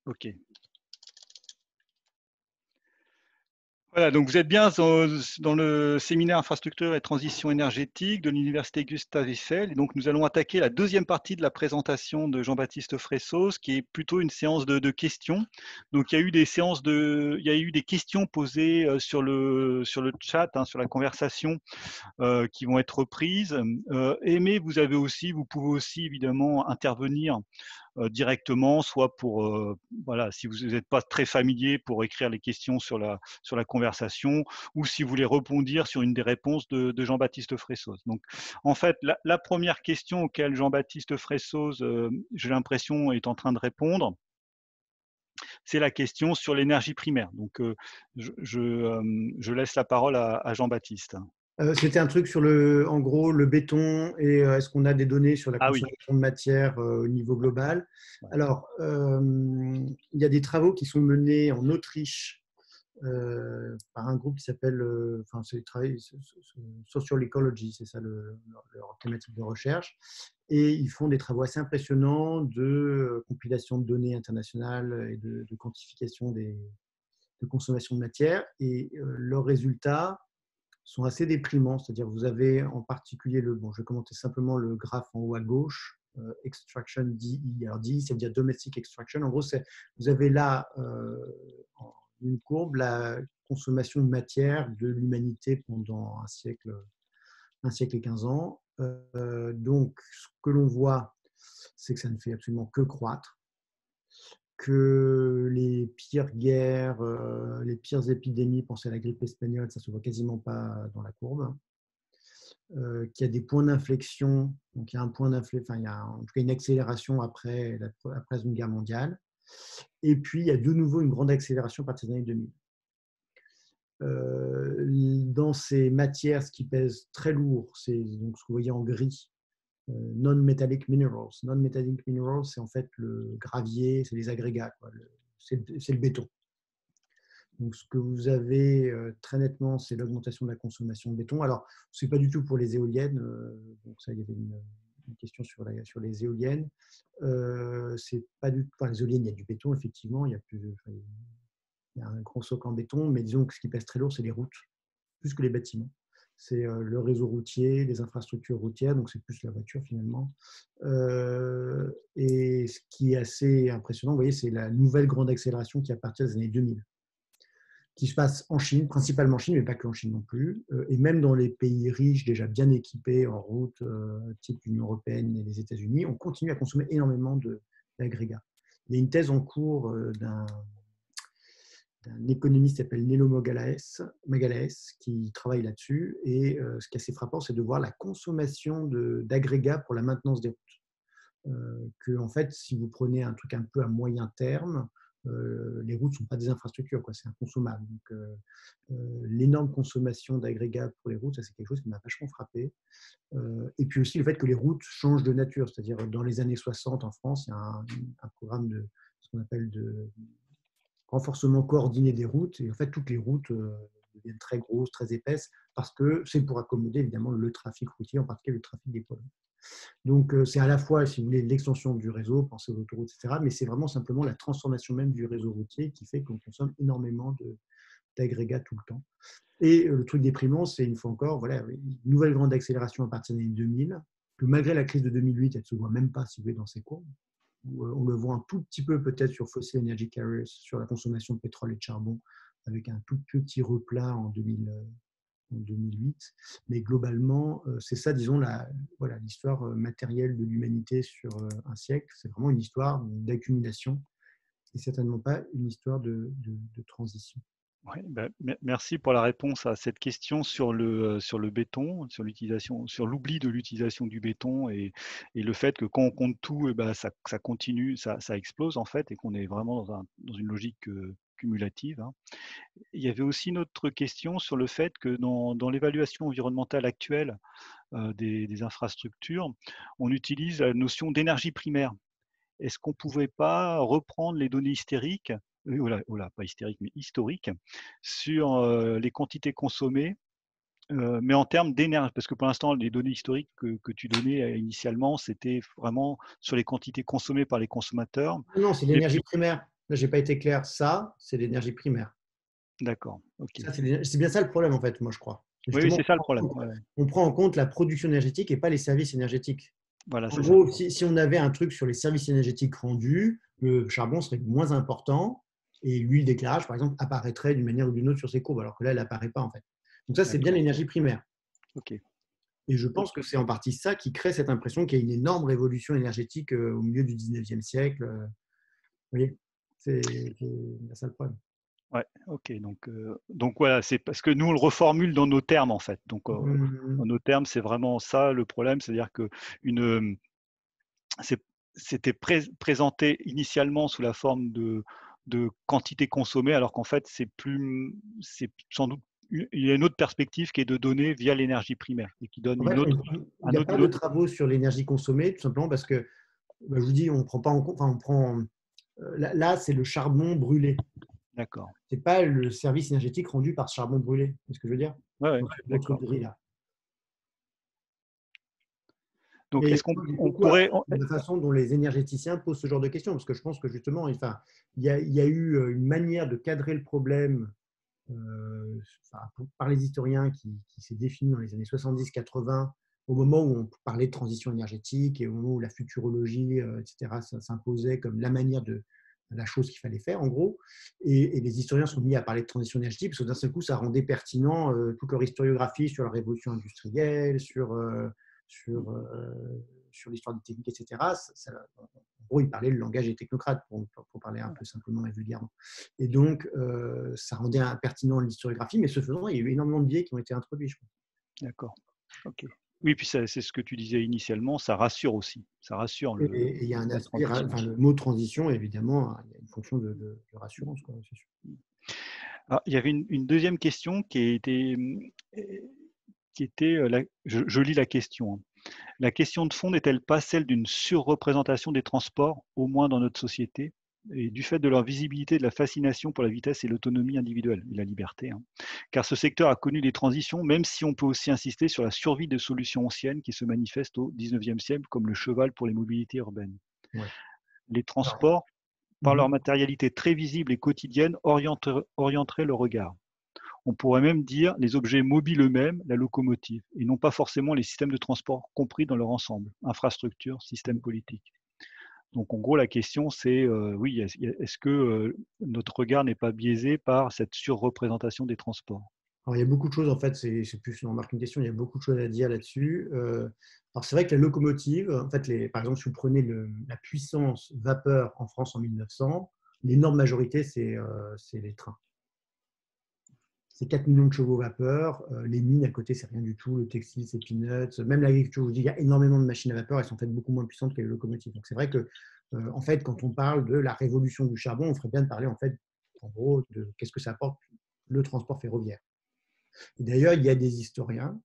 OK. Voilà, donc vous êtes bien dans le séminaire infrastructure et transition énergétique de l'université Gustave Eiffel et donc nous allons attaquer la deuxième partie de la présentation de Jean-Baptiste Fressos, qui est plutôt une séance de questions. Donc il y a eu des questions posées, sur le chat, hein, sur la conversation, qui vont être reprises. Mais vous pouvez aussi évidemment intervenir directement, soit pour, voilà, si vous n'êtes pas très familier, pour écrire les questions sur la conversation, ou si vous voulez rebondir sur une des réponses de Jean-Baptiste Fressos. Donc, en fait, la première question auquel Jean-Baptiste Fressos, j'ai l'impression, est en train de répondre, c'est la question sur l'énergie primaire. Donc, je laisse la parole à Jean-Baptiste. C'était un truc sur en gros, le béton et est-ce qu'on a des données sur la Ah oui, consommation de matière au niveau global. ouais. Alors, il y a des travaux qui sont menés en Autriche par un groupe qui s'appelle, enfin, c'est Social Ecology, c'est ça leur thématique de recherche. Et ils font des travaux assez impressionnants de compilation de données internationales et de quantification de consommation de matière. Et leurs résultats sont assez déprimants. C'est-à-dire, vous avez en particulier je vais commenter simplement le graphe en haut à gauche, extraction DE. Alors DE, ça veut dire domestic extraction. En gros, vous avez là une courbe, la consommation de matière de l'humanité pendant un siècle et 15 ans. Donc, ce que l'on voit, c'est que ça ne fait absolument que croître, que les pires guerres, les pires épidémies, pensez à la grippe espagnole, ça ne se voit quasiment pas dans la courbe, qu'il y a des points d'inflexion, donc il y a un point d'inflexion, enfin il y a en tout cas une accélération après la Seconde Guerre mondiale, et puis il y a de nouveau une grande accélération à partir des années 2000. Dans ces matières, ce qui pèse très lourd, c'est donc ce que vous voyez en gris, non-metallic minerals. Non-metallic minerals, c'est en fait le gravier, c'est les agrégats, c'est le béton. Donc, ce que vous avez très nettement, c'est l'augmentation de la consommation de béton. Alors, ce n'est pas du tout pour les éoliennes. Donc, ça, il y avait une question sur les éoliennes. C'est pas du, enfin, les éoliennes, il y a du béton, effectivement. Il y a un gros socle en béton. Mais disons que ce qui pèse très lourd, c'est les routes, plus que les bâtiments. C'est le réseau routier, les infrastructures routières. Donc, c'est plus la voiture, finalement. Et ce qui est assez impressionnant, vous voyez, c'est la nouvelle grande accélération qui est à partir des années 2000, qui se passe en Chine, principalement en Chine, mais pas que en Chine non plus, et même dans les pays riches, déjà bien équipés en route, type l'Union européenne et les États-Unis, on continue à consommer énormément d'agrégats. Il y a une thèse en cours d'un économiste qui s'appelle Nello Magalhães, qui travaille là-dessus, et ce qui est assez frappant, c'est de voir la consommation d'agrégats pour la maintenance des routes. Que, en fait, si vous prenez un truc un peu à moyen terme, les routes ne sont pas des infrastructures, c'est inconsommable. Donc, l'énorme consommation d'agrégats pour les routes, ça, c'est quelque chose qui m'a vachement frappé. Et puis aussi le fait que les routes changent de nature, c'est-à-dire dans les années 60 en France, il y a un programme de ce qu'on appelle de renforcement coordonné des routes, et en fait toutes les routes deviennent très grosses, très épaisses, parce que c'est pour accommoder évidemment le trafic routier, en particulier le trafic des poids lourds. Donc, c'est à la fois, si vous voulez, l'extension du réseau, pensez aux autoroutes, etc., mais c'est vraiment simplement la transformation même du réseau routier qui fait qu'on consomme énormément d'agrégats tout le temps. Et le truc déprimant, c'est une fois encore, voilà, une nouvelle grande accélération à partir des années 2000, que malgré la crise de 2008, elle ne se voit même pas, si vous voulez, dans ces courbes. On le voit un tout petit peu peut-être sur Fossil Energy Carriers, sur la consommation de pétrole et de charbon, avec un tout petit replat en 2008. Mais globalement, c'est ça, disons, voilà, l'histoire matérielle de l'humanité sur un siècle. C'est vraiment une histoire d'accumulation et certainement pas une histoire de transition. Ouais, bah, merci pour la réponse à cette question sur le béton, sur l'oubli de l'utilisation du béton et le fait que quand on compte tout, eh ben, ça continue, ça explose en fait, et qu'on est vraiment dans une logique cumulative, hein. Il y avait aussi une autre question sur le fait que dans l'évaluation environnementale actuelle des infrastructures, on utilise la notion d'énergie primaire. Est-ce qu'on ne pouvait pas reprendre les données hystériques, pas hystériques, mais historiques, sur les quantités consommées, mais en termes d'énergie? Parce que pour l'instant, les données historiques que tu donnais initialement, c'était vraiment sur les quantités consommées par les consommateurs. Non, c'est Mais l'énergie primaire. Là, j'ai pas été clair. Ça, c'est l'énergie primaire. D'accord, ok. Ça, c'est bien ça le problème, en fait, moi, je crois. Oui, oui, Justement, c'est ça le problème. Ouais, ouais. on prend en compte la production énergétique et pas les services énergétiques. Voilà, En c'est ça. gros, si on avait un truc sur les services énergétiques rendus, le charbon serait moins important et l'huile d'éclairage, par exemple, apparaîtrait d'une manière ou d'une autre sur ces courbes, alors que là, elle n'apparaît pas, en fait. Donc ça, c'est bien D'accord, l'énergie primaire. ok. Et je Ok. pense que c'est en partie ça qui crée cette impression qu'il y a une énorme révolution énergétique au milieu du 19e siècle. Vous voyez, c'est ça le problème. Ouais, ok. Donc voilà, c'est parce que nous, on le reformule dans nos termes, en fait. Donc, Hum, dans nos termes, c'est vraiment ça le problème, c'est-à-dire que une, c'est- c'était présenté initialement sous la forme de quantité consommée, alors qu'en fait, c'est sans doute, il y a une autre perspective qui est de donner via l'énergie primaire et qui donne En fait, il un n'y a autre, pas de travaux sur l'énergie consommée, tout simplement parce que, bah, je vous dis, on ne prend pas en compte, enfin, on prend, là, c'est le charbon brûlé. d'accord. C'est pas le service énergétique rendu par ce charbon brûlé. C'est ce que je veux dire? Ouais, ouais, Donc, votre d'accord. grille là. Donc, Et est-ce qu'on moi, j'aime on beaucoup pourrait, la façon dont les énergéticiens posent ce genre de questions, parce que je pense que justement, enfin, il y a eu une manière de cadrer le problème enfin, par les historiens qui s'est définie dans les années 70-80, au moment où on parlait de transition énergétique et au moment où la futurologie, etc., ça s'imposait comme la manière de la chose qu'il fallait faire, en gros. Et les historiens sont mis à parler de transition énergétique parce que d'un seul coup, ça rendait pertinent toute leur historiographie sur la révolution industrielle, sur, euh, sur l'histoire des techniques, etc. En gros, ils parlaient le langage des technocrates, pour parler un peu simplement et vulgairement. Et donc, ça rendait pertinent l'historiographie, mais ce faisant, il y a eu énormément de biais qui ont été introduits, je pense. d'accord. Ok. Oui, puis c'est ce que tu disais initialement, ça rassure aussi. Ça rassure Et il y a un la aspect, transition. enfin, le mot transition, évidemment, il y a une fonction de rassurance, quoi, c'est sûr. Alors, il y avait une deuxième question qui était je lis la question, hein. La question de fond n'est-elle pas celle d'une surreprésentation des transports, au moins dans notre société, et du fait de leur visibilité, de la fascination pour la vitesse et l'autonomie individuelle et la liberté, hein. Car ce secteur a connu des transitions, même si on peut aussi insister sur la survie de solutions anciennes qui se manifestent au XIXe siècle, comme le cheval pour les mobilités urbaines. Ouais. Les Alors, transports, par mhm. leur matérialité très visible et quotidienne, orienteraient le regard. On pourrait même dire les objets mobiles eux-mêmes, la locomotive, et non pas forcément les systèmes de transport compris dans leur ensemble, infrastructure, système politique. Donc en gros, la question c'est, oui, est-ce que notre regard n'est pas biaisé par cette surreprésentation des transports? Alors, il y a beaucoup de choses, en fait, c'est plus une remarque, une question, il y a beaucoup de choses à dire là-dessus. Alors, c'est vrai que la locomotive, en fait, par exemple, si vous prenez la puissance vapeur en France en 1900, l'énorme majorité, c'est les trains. C'est 4 millions de chevaux vapeur. Les mines à côté, c'est rien du tout. Le textile, c'est peanuts. Même l'agriculture, je vous dis, il y a énormément de machines à vapeur. Elles sont faites beaucoup moins puissantes que les locomotives. Donc, c'est vrai que, en fait, quand on parle de la révolution du charbon, on ferait bien de parler, en fait, en gros, de qu'est-ce que ça apporte le transport ferroviaire. D'ailleurs, il y a des historiens,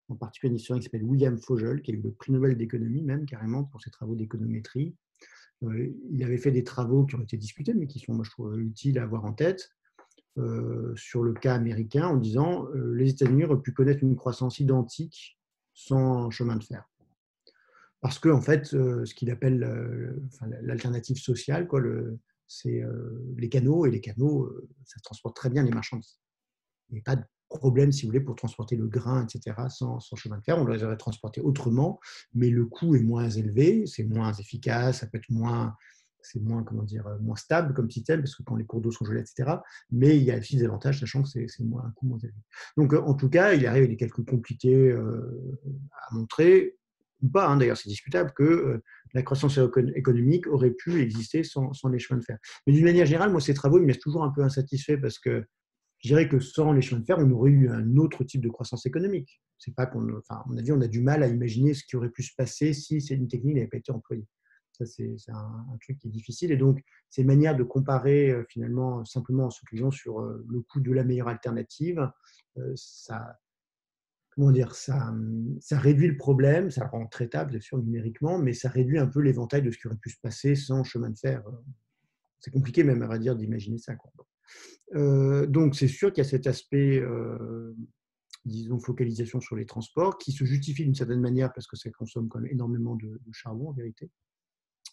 en particulier un historien qui s'appelle William Fogel, qui a eu le prix Nobel d'économie, même carrément, pour ses travaux d'économétrie. Il avait fait des travaux qui ont été discutés, mais qui sont, moi, je trouve, utiles à avoir en tête sur le cas américain en disant les États-Unis auraient pu connaître une croissance identique sans chemin de fer. Parce que, en fait, ce qu'il appelle enfin, l'alternative sociale, quoi, c'est les canaux, et les canaux, ça transporte très bien les marchandises. Il n'y a pas de problème, si vous voulez, pour transporter le grain, etc., sans chemin de fer. On les aurait transportés autrement, mais le coût est moins élevé, c'est moins efficace, ça peut être moins, c'est moins, comment dire, moins stable comme système, parce que quand les cours d'eau sont gelés, etc. Mais il y a aussi des avantages, sachant que c'est un coût moins élevé. Donc, en tout cas, il arrive des calculs compliqués à montrer, ou pas, hein, d'ailleurs, c'est discutable, que la croissance économique aurait pu exister sans les chemins de fer. Mais d'une manière générale, moi, ces travaux, ils me laissent toujours un peu insatisfait parce que je dirais que sans les chemins de fer, on aurait eu un autre type de croissance économique. C'est pas qu'on, enfin, à mon avis, on a du mal à imaginer ce qui aurait pu se passer si une technique n'avait pas été employée. Ça, c'est un truc qui est difficile. Et donc, ces manières de comparer, finalement, simplement en se focalisant sur le coût de la meilleure alternative, ça, comment dire, ça réduit le problème, ça le rend traitable, bien sûr, numériquement, mais ça réduit un peu l'éventail de ce qui aurait pu se passer sans chemin de fer. C'est compliqué, même, à vrai dire, d'imaginer ça, quoi. Donc, c'est sûr qu'il y a cet aspect, disons, focalisation sur les transports, qui se justifie d'une certaine manière parce que ça consomme quand même énormément de charbon, en vérité.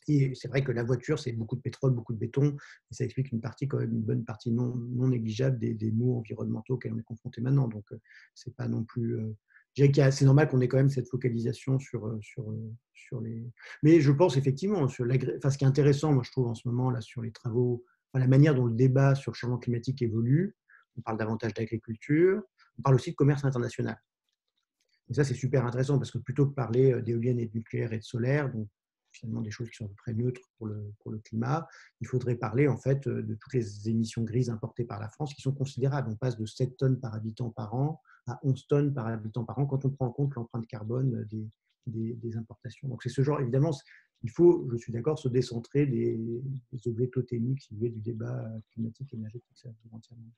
Et c'est vrai que la voiture, c'est beaucoup de pétrole, beaucoup de béton, et ça explique une partie, quand même, une bonne partie non négligeable des maux environnementaux auxquels on est confronté maintenant. Donc, c'est pas non plus. Je dirais c'est normal qu'on ait quand même cette focalisation sur les. Mais je pense effectivement, enfin, ce qui est intéressant, moi, je trouve en ce moment, là, sur les travaux, enfin, la manière dont le débat sur le changement climatique évolue, on parle davantage d'agriculture, on parle aussi de commerce international. Et ça, c'est super intéressant parce que plutôt que parler d'éoliennes et de nucléaire et de solaire, donc finalement des choses qui sont à peu près neutres pour le climat, il faudrait parler en fait de toutes les émissions grises importées par la France qui sont considérables. On passe de 7 tonnes par habitant par an à 11 tonnes par habitant par an quand on prend en compte l'empreinte carbone des importations. Donc c'est ce genre, évidemment, il faut, je suis d'accord, se décentrer des objets totémiques, si vous voulez, du débat climatique et énergétique. Ça, entièrement.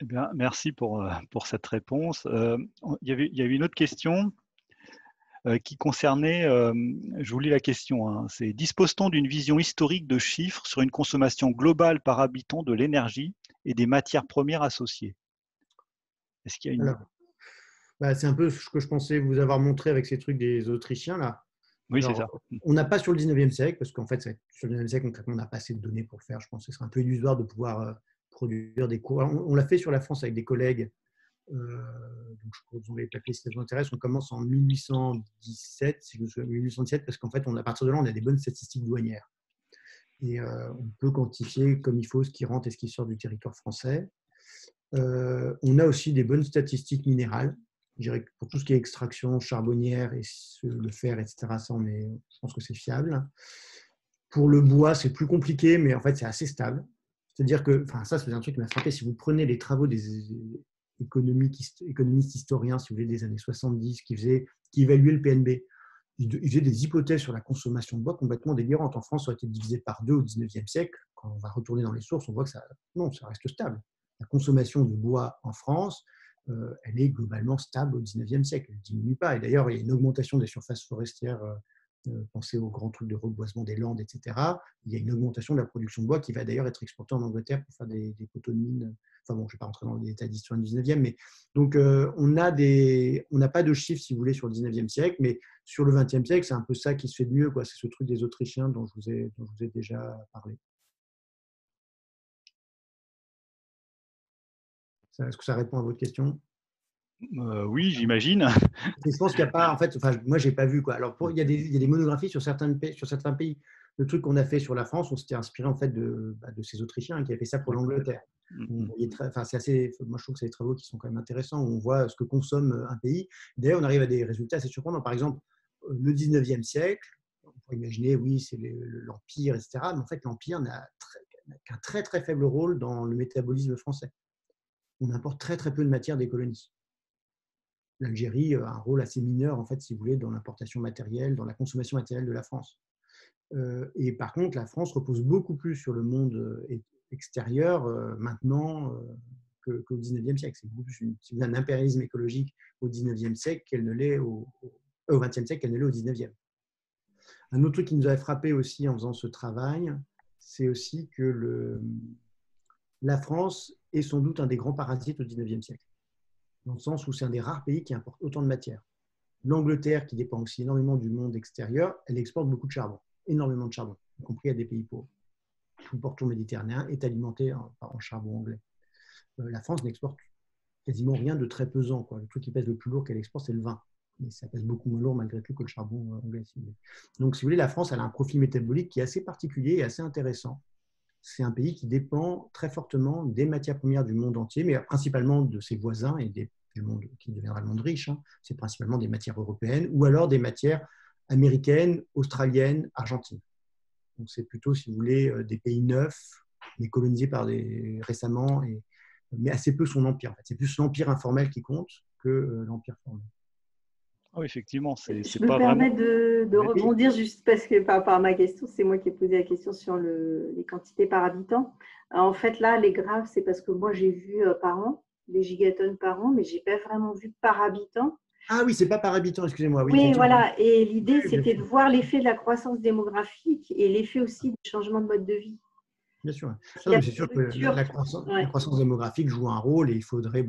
Eh bien, merci pour cette réponse. Il y avait une autre question qui concernait, je vous lis la question, hein, c'est: dispose-t-on d'une vision historique de chiffres sur une consommation globale par habitant de l'énergie et des matières premières associées? Est-ce qu'il y a une... Alors, c'est un peu ce que je pensais vous avoir montré avec ces trucs des Autrichiens là. Oui, c'est ça. Alors, on n'a pas sur le 19e siècle, parce qu'en fait, sur le 19e siècle, concrètement, on n'a pas assez de données pour le faire. Je pense que ce serait un peu illusoire de pouvoir produire des cours. Alors, on l'a fait sur la France avec des collègues. Donc, je peux vous envoyer les papiers si ça vous intéresse. On commence en 1817, si je me souviens, 1817, parce qu'en fait, à partir de là, on a des bonnes statistiques douanières. Et on peut quantifier comme il faut ce qui rentre et ce qui sort du territoire français. On a aussi des bonnes statistiques minérales. Je dirais que pour tout ce qui est extraction charbonnière et le fer, etc., ça, je pense que c'est fiable. Pour le bois, c'est plus compliqué, mais en fait, c'est assez stable. C'est-à-dire que, enfin, ça, c'est un truc qui m'a frappé. Si vous prenez les travaux des économistes historiens, si vous voulez, des années 70, qui évaluaient le PNB, ils faisaient des hypothèses sur la consommation de bois complètement délirantes. En France, ça a été divisé par 2 au 19e siècle. Quand on va retourner dans les sources, on voit que ça reste stable. La consommation de bois en France, elle est globalement stable au 19e siècle. Elle ne diminue pas. Et d'ailleurs, il y a une augmentation des surfaces forestières. Pensez aux grands trucs de reboisement des Landes, etc. Il y a une augmentation de la production de bois qui va d'ailleurs être exportée en Angleterre pour faire des poteaux de mine. Enfin bon, je ne vais pas rentrer dans les détails d'histoire du 19e, mais donc on n'a pas de chiffres, si vous voulez, sur le 19e siècle, mais sur le 20e siècle, c'est un peu ça qui se fait de mieux, quoi. C'est ce truc des Autrichiens dont je vous ai déjà parlé. Est-ce que ça répond à votre question? Oui, j'imagine. Je pense qu'il n'y a pas, en fait, moi, je n'ai pas vu, quoi. Alors, il y a des monographies sur certains pays. Le truc qu'on a fait sur la France, on s'était inspiré en fait de ces Autrichiens qui avaient fait ça pour l'Angleterre. C'est assez, moi, je trouve que c'est des travaux qui sont quand même intéressants, où on voit ce que consomme un pays. D'ailleurs, on arrive à des résultats assez surprenants. Par exemple, le 19e siècle, on pourrait imaginer, oui, c'est l'Empire, etc. Mais en fait, l'Empire n'a qu'un très, très faible rôle dans le métabolisme français. On importe très, très peu de matière des colonies. L'Algérie a un rôle assez mineur, en fait, si vous voulez, dans l'importation matérielle, dans la consommation matérielle de la France. Et par contre, la France repose beaucoup plus sur le monde extérieur maintenant qu'au 19e siècle. C'est beaucoup plus un impérialisme écologique au 19e siècle qu'elle ne l'est au 20e siècle qu'elle ne l'est au 19e. Un autre truc qui nous avait frappé aussi en faisant ce travail, c'est aussi que la France est sans doute un des grands parasites au 19e siècle, dans le sens où c'est un des rares pays qui importe autant de matière. L'Angleterre, qui dépend aussi énormément du monde extérieur, elle exporte beaucoup de charbon, énormément de charbon, y compris à des pays pauvres. Tout le pourtour méditerranéen est alimenté en charbon anglais. La France n'exporte quasiment rien de très pesant, quoi. Le truc qui pèse le plus lourd qu'elle exporte, c'est le vin. Mais ça pèse beaucoup moins lourd malgré tout que le charbon anglais. Si vous voulez. Donc, si vous voulez, la France elle a un profil métabolique qui est assez particulier et assez intéressant. C'est un pays qui dépend très fortement des matières premières du monde entier, mais principalement de ses voisins et du monde qui deviendra le monde riche. C'est principalement des matières européennes ou alors des matières américaines, australiennes, argentines. Donc c'est plutôt, si vous voulez, des pays neufs, mais colonisés récemment, mais assez peu son empire. En fait. C'est plus l'empire informel qui compte que l'empire formel. Oh, effectivement, je me permets de rebondir juste parce que par rapport à ma question, c'est moi qui ai posé la question sur les quantités par habitant. En fait, là, les graphes, c'est parce que moi, j'ai vu par an, des gigatonnes par an, mais je n'ai pas vraiment vu par habitant. Ah oui, c'est pas par habitant, excusez-moi. Oui, voilà. Et l'idée, c'était de voir l'effet de la croissance démographique et l'effet aussi du changement de mode de vie. Bien sûr. C'est sûr que la croissance démographique joue un rôle et il faudrait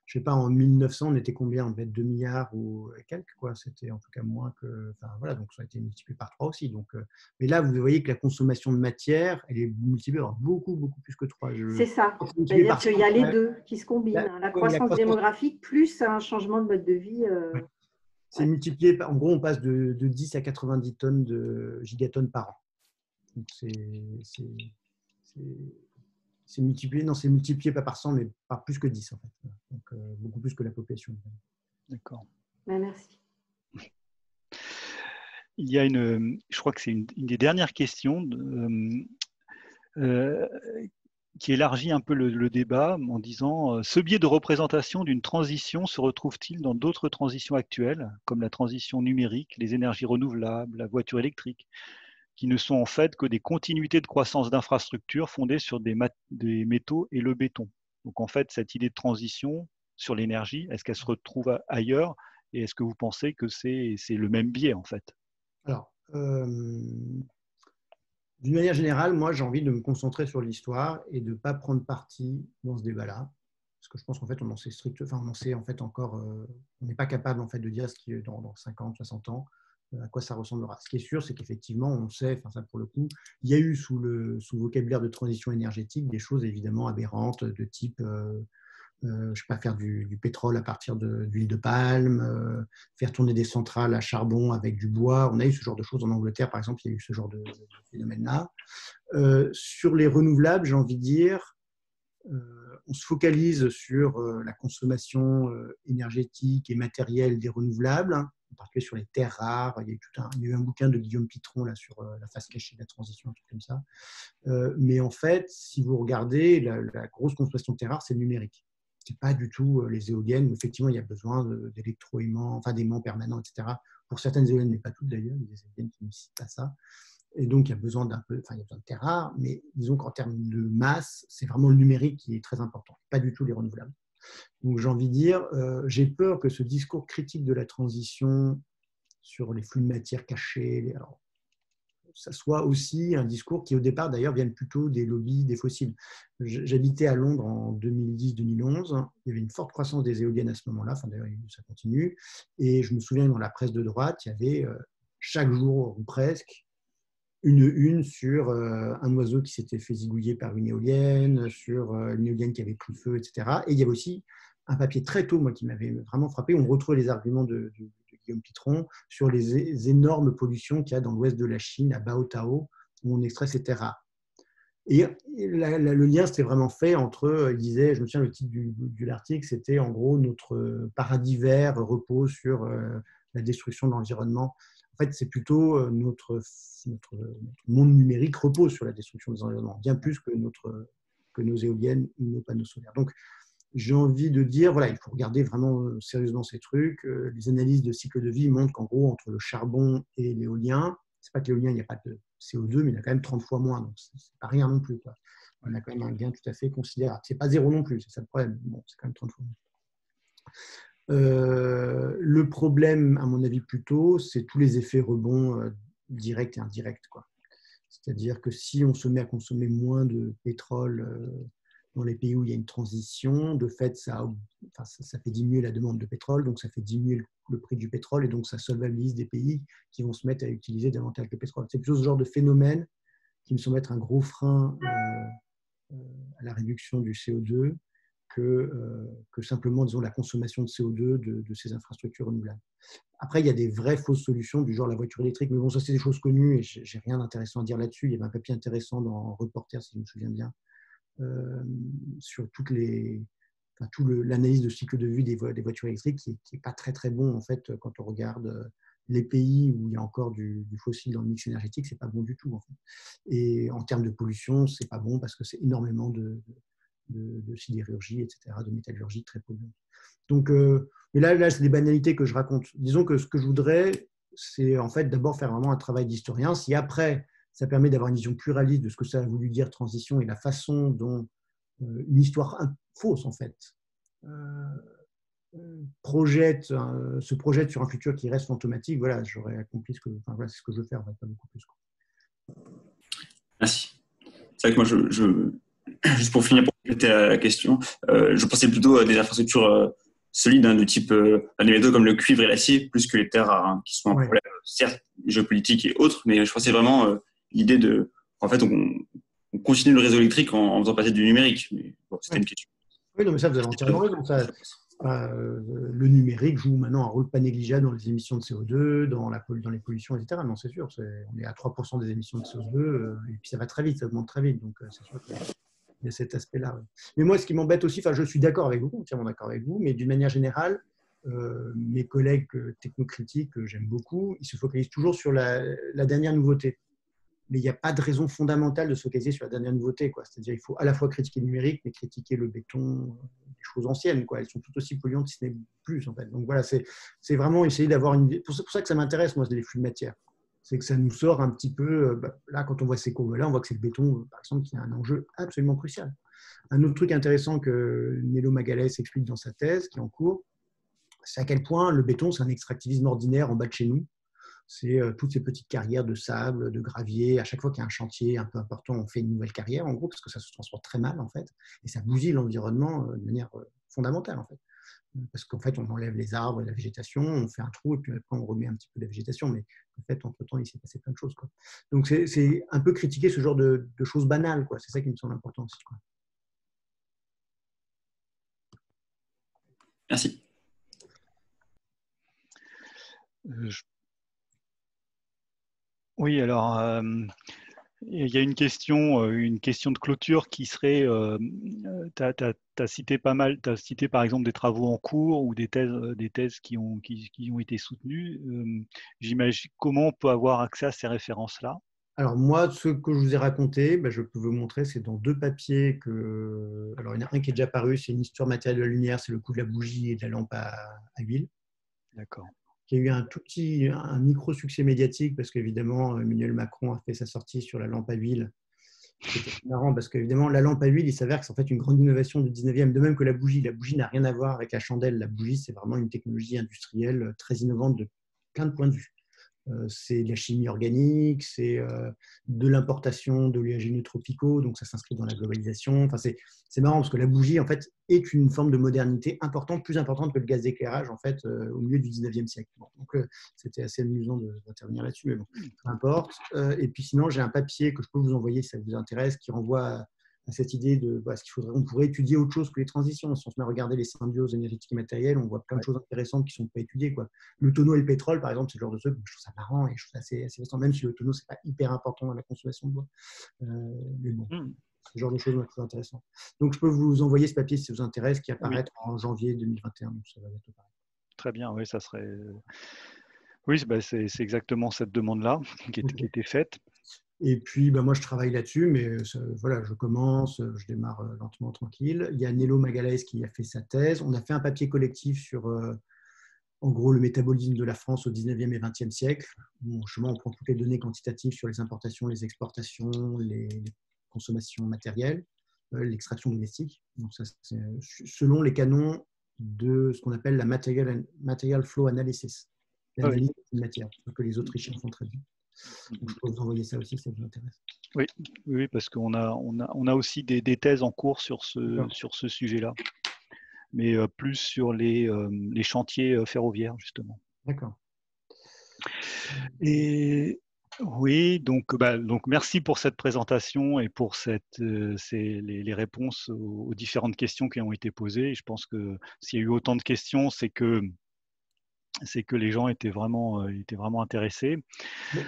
je sais pas, en 1900, on était combien? On devait être 2 milliards ou quelques, quoi. C'était en tout cas moins que. Enfin, voilà, donc ça a été multiplié par 3 aussi. Donc, mais là, vous voyez que la consommation de matière, elle est multipliée par beaucoup, beaucoup plus que 3. C'est ça. Multiplié C'est-à-dire par qu'il 100, y a les ouais. deux qui se combinent, hein. La Ouais, la croissance croissance. démographique plus un changement de mode de vie. Ouais. C'est Ouais. multiplié, en gros, on passe de 10 à 90 tonnes de gigatonnes par an. Donc, c'est multiplié, non, c'est multiplié pas par 100, mais par plus que 10, en fait. Donc, beaucoup plus que la population. D'accord. Ben, merci. Il y a je crois que c'est une des dernières questions qui élargit un peu le débat en disant ce biais de représentation d'une transition se retrouve-t-il dans d'autres transitions actuelles, comme la transition numérique, les énergies renouvelables, la voiture électrique, qui ne sont en fait que des continuités de croissance d'infrastructures fondées sur des métaux et le béton. Donc en fait, cette idée de transition sur l'énergie, est-ce qu'elle se retrouve ailleurs et est-ce que vous pensez que c'est le même biais en fait? Alors, d'une manière générale, moi, j'ai envie de me concentrer sur l'histoire et de ne pas prendre parti dans ce débat-là. Parce que je pense qu'en fait, on en sait on en sait en fait encore, on n'est pas capable en fait de dire ce qui est dans 50, 60 ans, à quoi ça ressemblera. Ce qui est sûr, c'est qu'effectivement, on sait, enfin ça pour le coup, il y a eu sous le vocabulaire de transition énergétique des choses évidemment aberrantes de type je ne sais pas, faire du pétrole à partir d'huile de palme, faire tourner des centrales à charbon avec du bois. On a eu ce genre de choses en Angleterre, par exemple, il y a eu ce genre de phénomène-là. Sur les renouvelables, j'ai envie de dire, on se focalise sur la consommation énergétique et matérielle des renouvelables, hein, en particulier sur les terres rares. Il y a eu un bouquin de Guillaume Pitron là, sur la face cachée de la transition, un truc comme ça. Mais en fait, si vous regardez, la grosse consommation de terres rares, c'est le numérique. Ce n'est pas du tout les éoliennes. Effectivement, il y a besoin d'électroaimants, enfin d'aimants permanents, etc. Pour certaines éoliennes, mais pas toutes d'ailleurs, il y a des éoliennes qui ne nécessitent pas ça. Et donc, il y a besoin il y a besoin de terres rares, mais disons qu'en termes de masse, c'est vraiment le numérique qui est très important, pas du tout les renouvelables. Donc, j'ai envie de dire, j'ai peur que ce discours critique de la transition sur les flux de matière cachés, alors, ça soit aussi un discours qui, au départ, d'ailleurs, vienne plutôt des lobbies des fossiles. J'habitais à Londres en 2010-2011. Il y avait une forte croissance des éoliennes à ce moment-là. Enfin, d'ailleurs, ça continue. Et je me souviens, dans la presse de droite, il y avait chaque jour, ou presque, une sur un oiseau qui s'était fait zigouiller par une éolienne, sur une éolienne qui avait pris feu, etc. Et il y avait aussi un papier très tôt, moi, qui m'avait vraiment frappé. On retrouve les arguments de Guillaume Pitron sur les énormes pollutions qu'il y a dans l'ouest de la Chine, à Baotao, où on extrait ces terres rares. Et le lien s'était vraiment fait entre, il disait, je me souviens, le titre de l'article, c'était en gros notre paradis vert repose sur la destruction de l'environnement. En fait, c'est plutôt notre monde numérique repose sur la destruction des environnements, bien plus que nos éoliennes ou nos panneaux solaires. Donc, j'ai envie de dire, voilà, il faut regarder vraiment sérieusement ces trucs. Les analyses de cycle de vie montrent qu'en gros, entre le charbon et l'éolien, c'est pas que l'éolien, il n'y a pas de CO2, mais il y a quand même 30 fois moins, donc c'est pas rien non plus, quoi. On a quand même un gain tout à fait considérable. C'est pas zéro non plus, c'est ça le problème. Bon, c'est quand même 30 fois moins. Le problème, à mon avis, plutôt, c'est tous les effets rebonds directs et indirects, quoi. C'est-à-dire que si on se met à consommer moins de pétrole dans les pays où il y a une transition, de fait, ça fait diminuer la demande de pétrole, donc ça fait diminuer le prix du pétrole, et donc ça solvabilise des pays qui vont se mettre à utiliser davantage de pétrole. C'est plutôt ce genre de phénomène qui me semble être un gros frein à la réduction du CO2 que simplement, disons, la consommation de CO2 de ces infrastructures renouvelables. Après, il y a des vraies fausses solutions du genre la voiture électrique, mais bon, ça c'est des choses connues et j'ai rien d'intéressant à dire là-dessus. Il y avait un papier intéressant dans Reporter, si je me souviens bien, sur toute l'analyse de cycle de vie des voitures électriques qui n'est pas très très bon en fait quand on regarde les pays où il y a encore du fossile dans le mix énergétique, c'est pas bon du tout en fait. Et en termes de pollution, c'est pas bon parce que c'est énormément de sidérurgie, etc., de métallurgie très polluante. Donc, mais là, c'est des banalités que je raconte. Disons que ce que je voudrais, c'est en fait d'abord faire vraiment un travail d'historien. Si après, ça permet d'avoir une vision pluraliste de ce que ça a voulu dire transition et la façon dont une histoire fausse, en fait, se projette sur un futur qui reste fantomatique, voilà, j'aurais accompli voilà, c'est ce que je veux faire, pas beaucoup plus. Merci. C'est vrai que moi, juste pour finir, compléter la question. Je pensais plutôt à des infrastructures solides, de type des métaux comme le cuivre et l'acier, plus que les terres rares, qui sont un problème, certes, géopolitique et autres, mais je pensais vraiment l'idée de, en fait, on continue le réseau électrique en faisant passer du numérique. Mais bon, c'était une question. Oui, non, mais ça, vous avez entièrement raison. Le numérique joue maintenant un rôle pas négligeable dans les émissions de CO2, dans les pollutions, etc. Non, c'est sûr. On est à 3% des émissions de CO2, et puis ça va très vite, ça augmente très vite. Donc, c'est sûr qu'il y a cet aspect-là. Ouais. Mais moi, ce qui m'embête aussi, je suis d'accord avec vous, entièrement d'accord avec vous, mais d'une manière générale, mes collègues technocritiques que j'aime beaucoup, ils se focalisent toujours sur la dernière nouveauté. Mais il n'y a pas de raison fondamentale de se focaliser sur la dernière nouveauté. C'est-à-dire qu'il faut à la fois critiquer le numérique, mais critiquer le béton, les choses anciennes. Elles sont tout aussi polluantes, si ce n'est plus. En fait. Donc voilà, c'est vraiment essayer d'avoir une... C'est pour ça que ça m'intéresse, moi, les flux de matière. C'est que ça nous sort un petit peu... Là, quand on voit ces courbes-là, on voit que c'est le béton, par exemple, qui a un enjeu absolument crucial. Un autre truc intéressant que Nello Magalhães explique dans sa thèse, qui est en cours, c'est à quel point le béton, c'est un extractivisme ordinaire en bas de chez nous. C'est toutes ces petites carrières de sable, de gravier. À chaque fois qu'il y a un chantier un peu important, on fait une nouvelle carrière, en gros, parce que ça se transporte très mal, en fait. Et ça bousille l'environnement de manière fondamentale, en fait. Parce qu'en fait, on enlève les arbres et la végétation, on fait un trou, et puis après, on remet un petit peu de la végétation. Mais en fait, entre-temps, il s'est passé plein de choses. Quoi. Donc, c'est un peu critiquer ce genre de choses banales. C'est ça qui me semble important aussi. Quoi. Merci. Oui, alors, il y a une question de clôture qui serait, tu as cité pas mal, tu as cité par exemple des travaux en cours ou des thèses qui ont été soutenues. J'imagine comment on peut avoir accès à ces références-là? Alors moi, ce que je vous ai raconté, je peux vous montrer, c'est dans 2 papiers Alors il y en a un qui est déjà paru, c'est une histoire matérielle de la lumière, c'est le coût de la bougie et de la lampe à huile. D'accord. Qui a eu un micro-succès médiatique parce qu'évidemment, Emmanuel Macron a fait sa sortie sur la lampe à huile. C'était marrant parce qu'évidemment, la lampe à huile, il s'avère que c'est en fait une grande innovation du 19e, de même que la bougie. La bougie n'a rien à voir avec la chandelle. La bougie, c'est vraiment une technologie industrielle très innovante de plein de points de vue. C'est de la chimie organique, c'est de l'importation d'oléagineux tropicaux, donc ça s'inscrit dans la globalisation. Enfin, c'est marrant parce que la bougie, en fait, est une forme de modernité importante, plus importante que le gaz d'éclairage, en fait, au milieu du 19e siècle. Bon, donc, c'était assez amusant d'intervenir là-dessus, mais bon, peu importe. Et puis sinon, j'ai un papier que je peux vous envoyer si ça vous intéresse, qui renvoie à cette idée de ce qu'il faudrait, on pourrait étudier autre chose que les transitions. Si on se met à regarder les symbioses énergétiques et matérielles, on voit plein de choses intéressantes qui ne sont pas étudiées. Quoi. Le tonneau et le pétrole, par exemple, c'est le genre de truc, je trouve ça marrant et je trouve ça assez fascinant, même si le tonneau, ce n'est pas hyper important dans la consommation de bois. Mais bon, c'est le genre de choses très intéressant. Donc, je peux vous envoyer ce papier si ça vous intéresse, qui apparaît en janvier 2021. Donc, ça va être pareil. Très bien, oui, ça serait... Oui, c'est exactement cette demande-là qui était faite. Et puis, moi, je travaille là-dessus, mais voilà, je commence, je démarre lentement, tranquille. Il y a Nello Magalhães qui a fait sa thèse. On a fait un papier collectif sur, en gros, le métabolisme de la France au 19e et 20e siècle. Bon, on prend toutes les données quantitatives sur les importations, les exportations, les consommations matérielles, l'extraction domestique. Donc, ça, c'est selon les canons de ce qu'on appelle la material flow analysis, l'analyse de matière, que les Autrichiens font très bien. Donc, je peux vous envoyer ça aussi si ça vous intéresse. Oui, parce qu'on a aussi des thèses en cours sur ce sujet-là, mais plus sur les chantiers ferroviaires, justement. D'accord. Et oui, donc merci pour cette présentation et pour les réponses aux différentes questions qui ont été posées. Et je pense que s'il y a eu autant de questions, c'est que les gens étaient vraiment intéressés.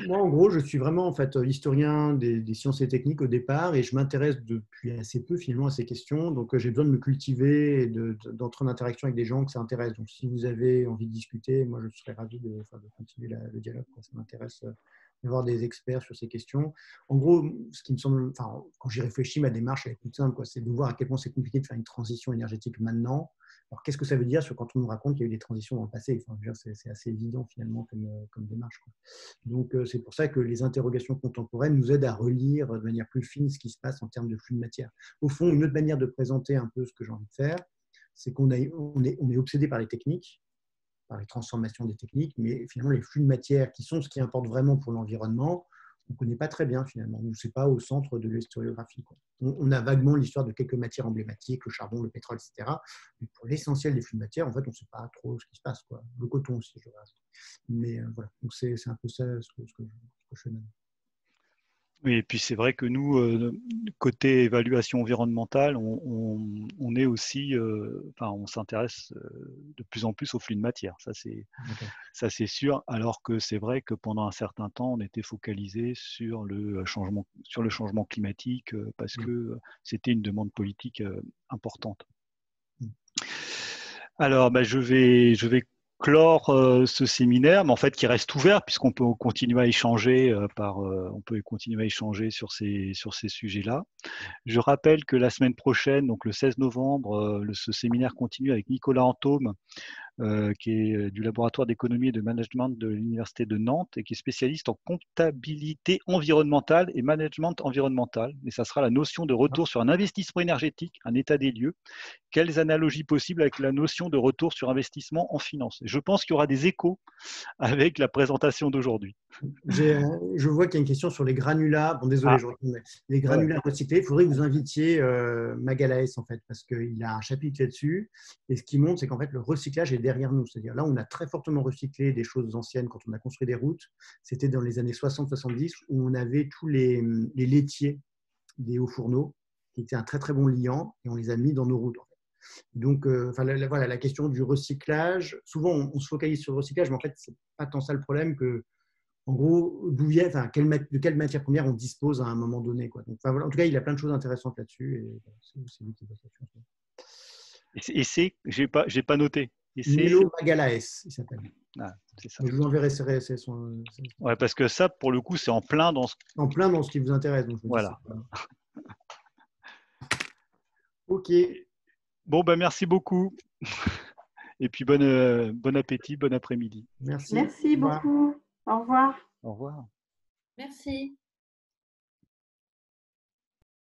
Moi, en gros, je suis vraiment en fait historien des sciences et techniques au départ et je m'intéresse depuis assez peu finalement à ces questions. Donc, j'ai besoin de me cultiver et d'entrer en interaction avec des gens que ça intéresse. Donc, si vous avez envie de discuter, moi, je serais ravi de continuer le dialogue. Ça m'intéresse d'avoir des experts sur ces questions. En gros, ce qui me semble, quand j'y réfléchis, ma démarche elle est toute simple, c'est de voir à quel point c'est compliqué de faire une transition énergétique maintenant. Alors, qu'est-ce que ça veut dire quand on nous raconte qu'il y a eu des transitions dans le passé? C'est assez évident finalement comme démarche. Quoi. Donc, c'est pour ça que les interrogations contemporaines nous aident à relire de manière plus fine ce qui se passe en termes de flux de matière. Au fond, une autre manière de présenter un peu ce que j'ai envie de faire, c'est qu'on est obsédé par les techniques, par les transformations des techniques, mais finalement, les flux de matière qui sont ce qui importe vraiment pour l'environnement, ne connaît pas très bien finalement. Ce n'est pas au centre de l'historiographie. On a vaguement l'histoire de quelques matières emblématiques, le charbon, le pétrole, etc. Mais pour l'essentiel des flux de matière, en fait, on ne sait pas trop ce qui se passe, quoi. Le coton aussi, je dirais. Mais voilà, donc c'est un peu ça ce que je fais maintenant. Oui, et puis c'est vrai que nous, côté évaluation environnementale, on est aussi, on s'intéresse de plus en plus aux flux de matière. Ça c'est sûr. Alors que c'est vrai que pendant un certain temps, on était focalisé sur le changement climatique parce que c'était une demande politique importante. Alors, je vais clore ce séminaire, mais en fait qui reste ouvert puisqu'on peut continuer à échanger sur ces sujets-là. Je rappelle que la semaine prochaine, donc le 16 novembre, ce séminaire continue avec Nicolas Antôme, qui est du laboratoire d'économie et de management de l'Université de Nantes et qui est spécialiste en comptabilité environnementale et management environnemental. Et ça sera la notion de retour sur un investissement énergétique, un état des lieux. Quelles analogies possibles avec la notion de retour sur investissement en finance? Je pense qu'il y aura des échos avec la présentation d'aujourd'hui. Je vois qu'il y a une question sur les granulats. Bon, désolé, les granulats recyclés. Il faudrait que vous invitiez Magalhães, en fait, parce qu'il a un chapitre là-dessus. Et ce qui montre, c'est qu'en fait, le recyclage est derrière nous. C'est-à-dire, là, on a très fortement recyclé des choses anciennes quand on a construit des routes. C'était dans les années 60-70 où on avait tous les laitiers des hauts fourneaux, qui étaient un très, très bon liant, et on les a mis dans nos routes. Donc, voilà, la question du recyclage. Souvent, on se focalise sur le recyclage, mais en fait, ce n'est pas tant ça le problème que, en gros, de quelle matière première on dispose à un moment donné, quoi. Donc, voilà, en tout cas, il a plein de choses intéressantes là-dessus. Et c'est lui qui bosse là-dessus. Et c'est, j'ai pas noté. Nilo Magalhães, il s'appelle. Ah, c'est ça. Je vous enverrai Ouais, parce que ça, pour le coup, c'est en plein dans ce qui vous intéresse. Donc voilà. Ok. Bon, merci beaucoup. Et puis bon appétit, bon après-midi. Merci. Merci beaucoup. Au revoir. Au revoir. Merci.